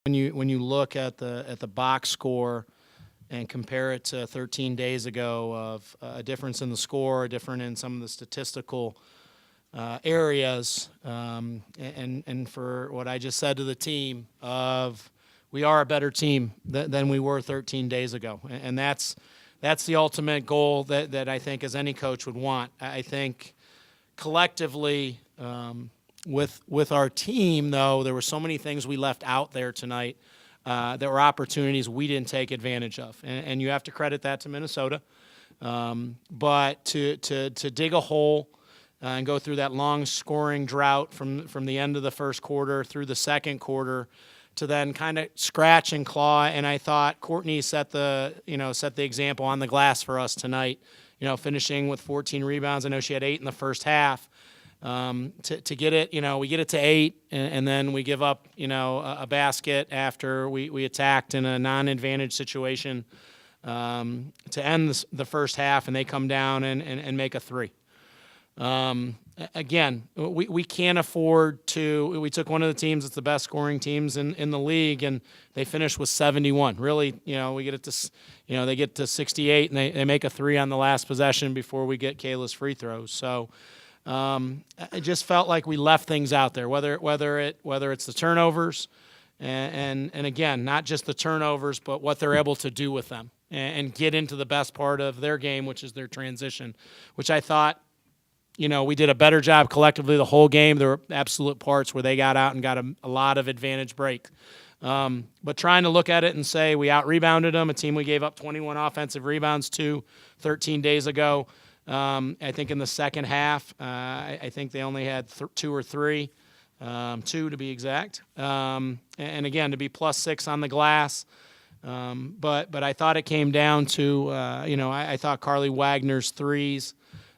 When you look at the box score and compare it to 13 days ago of a difference in the score, a difference in some of the statistical areas, and for what I just said to the team of we are a better team than we were 13 days ago, and that's the ultimate goal that I think as any coach would want. I think collectively. With our team, though, there were so many things we left out there tonight that were opportunities we didn't take advantage of, and you have to credit that to Minnesota. But to dig a hole and go through that long scoring drought from the end of the first quarter through the second quarter to then kind of scratch and claw, and I thought Courtney set the example on the glass for us tonight. Finishing with 14 rebounds. I know she had 8 in the first half. To get it, we get it to 8, and then we give up, a basket after we attacked in a non-advantage situation to end the first half, and they come down and make a 3. Again, we can't afford to. We took one of the teams that's the best scoring teams in the league, and they finished with 71. Really, we get it to, they get to 68, and they make a 3 on the last possession before we get Kayla's free throws. So. It just felt like we left things out there, whether it's the turnovers, and again, not just the turnovers, but what they're able to do with them and get into the best part of their game, which is their transition, which I thought, we did a better job collectively the whole game. There were absolute parts where they got out and got a lot of advantage break. But trying to look at it and say we out-rebounded them, a team we gave up 21 offensive rebounds to 13 days ago. I think in the second half, I think they only had 2 or 3, 2 to be exact. And again, to be +6 on the glass. But I thought it came down to, I thought Carly Wagner's threes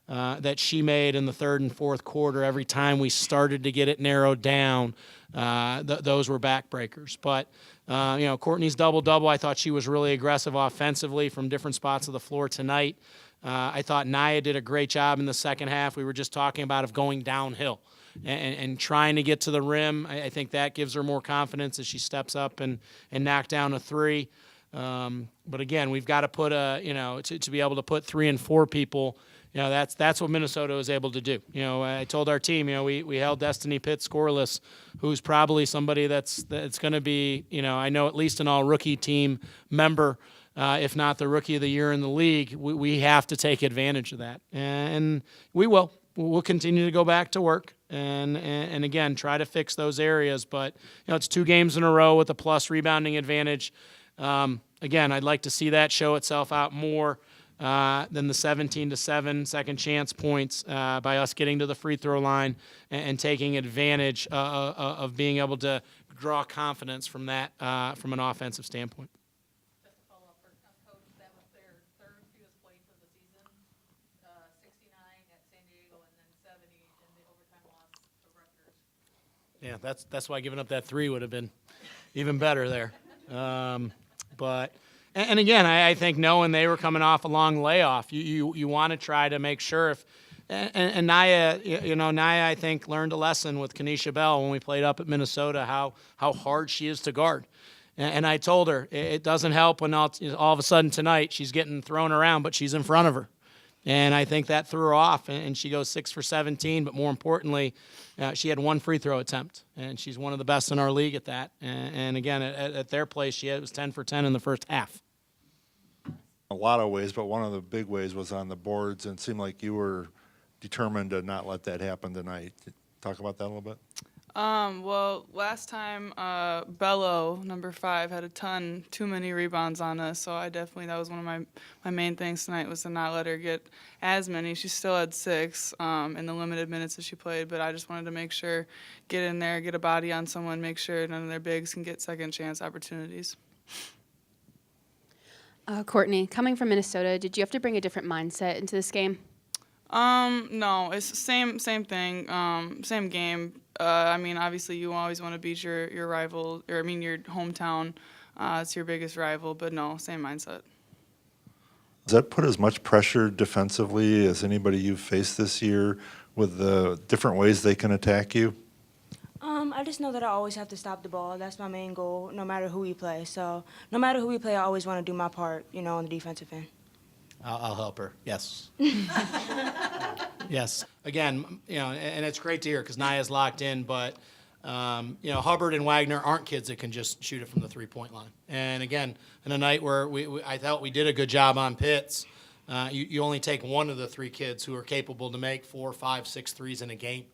that she made in the third and fourth quarter, every time we started to get it narrowed down, those were backbreakers. But, Courtney's double-double, I thought she was really aggressive offensively from different spots of the floor tonight. I thought Naya did a great job in the second half. We were just talking about of going downhill and trying to get to the rim. I think that gives her more confidence as she steps up and knock down a 3. But again, we've got to put to be able to put 3 and 4 people. That's what Minnesota was able to do. I told our team, we held Destiny Pitt scoreless, who's probably somebody that's going to be, I know at least an all-rookie team member. If not the rookie of the year in the league, we have to take advantage of that, and we will. We'll continue to go back to work and again try to fix those areas. But it's 2 games in a row with a plus rebounding advantage. Again, I'd like to see that show itself out more than the 17-7 second chance points by us getting to the free throw line and taking advantage of being able to draw confidence from that from an offensive standpoint. 69 at San Diego and then 70 in the overtime loss to Rutgers. Yeah, that's why giving up that 3 would have been even better there. But again, I think knowing they were coming off a long layoff, you want to try to make sure if and Naya, Naya I think learned a lesson with Kanisha Bell when we played up at Minnesota how hard she is to guard. And I told her it doesn't help when all of a sudden tonight she's getting thrown around, but she's in front of her. And I think that threw her off, and she goes 6 for 17. But more importantly, she had 1 free throw attempt, and she's one of the best in our league at that. And again, at their place, it was 10 for 10 in the first half. A lot of ways, but one of the big ways was on the boards, and it seemed like you were determined to not let that happen tonight. Talk about that a little bit. Well, last time Bello, number 5, had too many rebounds on us, so that was one of my main things tonight was to not let her get as many. She still had 6 in the limited minutes that she played, but I just wanted to make sure, get in there, get a body on someone, make sure none of their bigs can get second chance opportunities. Courtney, coming from Minnesota, did you have to bring a different mindset into this game? No, it's same thing, same game. Obviously you always want to beat your rival, your hometown. It's your biggest rival, but no, same mindset. Does that put as much pressure defensively as anybody you've faced this year with the different ways they can attack you? I just know that I always have to stop the ball. That's my main goal, no matter who we play. So no matter who we play, I always want to do my part, on the defensive end. I'll help her. Yes. Yes. Again, and it's great to hear because Naya's locked in, but Hubbard and Wagner aren't kids that can just shoot it from the three-point line. And again, in a night where I thought we did a good job on Pitts, you only take one of the three kids who are capable to make 4, 5, 6 threes in a game.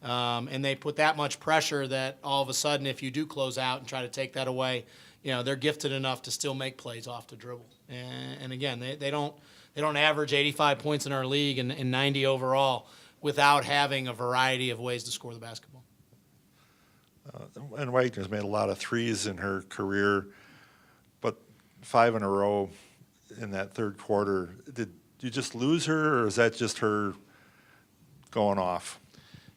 And they put that much pressure that all of a sudden, if you do close out and try to take that away, they're gifted enough to still make plays off the dribble. And again, they don't average 85 points in our league and 90 overall without having a variety of ways to score the basketball. And Wagner's made a lot of threes in her career, but 5 in a row in that third quarter. Did you just lose her, or is that just her going off?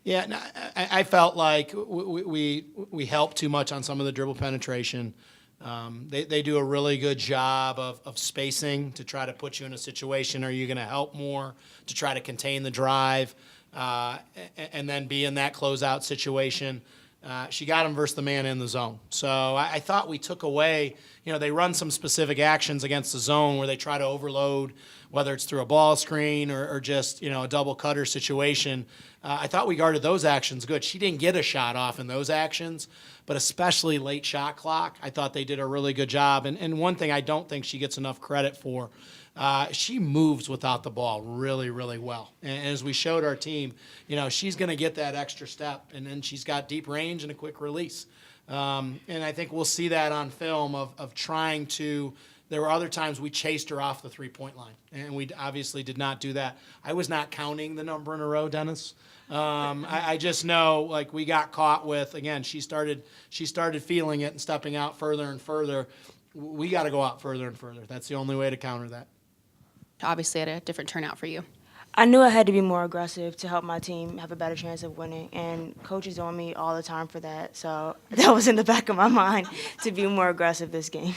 Yeah, no, I felt like we helped too much on some of the dribble penetration. They do a really good job of spacing to try to put you in a situation. Are you going to help more to try to contain the drive and then be in that closeout situation? She got him versus the man in the zone. So I thought we took away, they run some specific actions against the zone where they try to overload, whether it's through a ball screen or just, a double cutter situation. I thought we guarded those actions good. She didn't get a shot off in those actions, but especially late shot clock, I thought they did a really good job. And one thing I don't think she gets enough credit for, she moves without the ball really, really well. And as we showed our team, she's going to get that extra step, and then she's got deep range and a quick release. And I think we'll see that on film of trying to – there were other times we chased her off the three-point line, and we obviously did not do that. I was not counting the number in a row, Dennis. I just know, like, we got caught with, again, she started feeling it and stepping out further and further. We got to go out further and further. That's the only way to counter that. Obviously, had a different turnout for you. I knew I had to be more aggressive to help my team have a better chance of winning, and coach is on me all the time for that. So that was in the back of my mind to be more aggressive this game.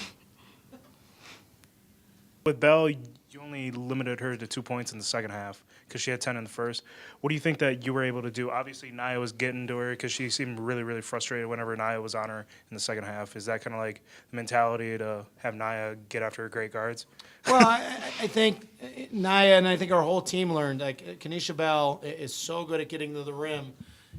With Bell, you only limited her to 2 points in the second half because she had 10 in the first. What do you think that you were able to do? Obviously, Naya was getting to her because she seemed really, really frustrated whenever Naya was on her in the second half. Is that kind of like the mentality to have Naya get after her great guards? Well, I think Naya and I think our whole team learned, like, Kenesha Bell is so good at getting to the rim.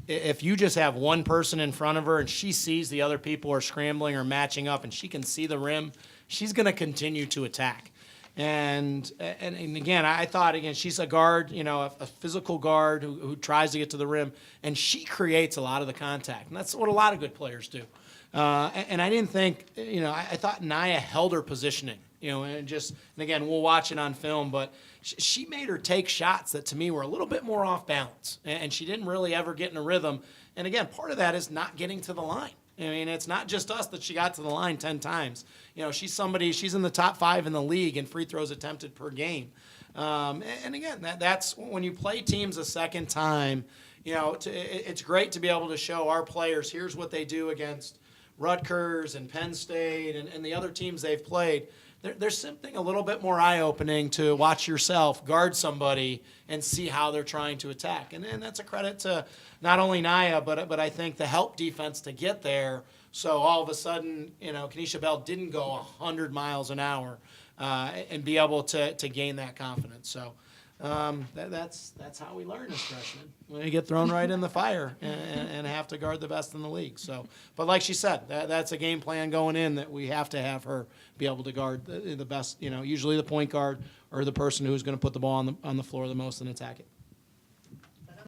If you just have one person in front of her and she sees the other people are scrambling or matching up and she can see the rim, she's going to continue to attack. And again, I thought, she's a guard, a physical guard who tries to get to the rim, and she creates a lot of the contact. And that's what a lot of good players do. And I didn't think, I thought Naya held her positioning, and again, we'll watch it on film, but she made her take shots that to me were a little bit more off balance. And she didn't really ever get in a rhythm. And again, part of that is not getting to the line. I mean, it's not just us that she got to the line 10 times. She's in the top 5 in the league in free throws attempted per game. And again, that's when you play teams a second time, it's great to be able to show our players, here's what they do against Rutgers and Penn State and the other teams they've played. There's something a little bit more eye-opening to watch yourself guard somebody and see how they're trying to attack. And that's a credit to not only Naya, but I think the help defense to get there. So all of a sudden, Kenesha Bell didn't go 100 miles an hour and be able to gain that confidence. So that's how we learn as freshmen. We get thrown right in the fire and have to guard the best in the league. So, but like she said, that's a game plan going in that we have to have her be able to guard the best. Usually the point guard or the person who's going to put the ball on the floor the most and attack it.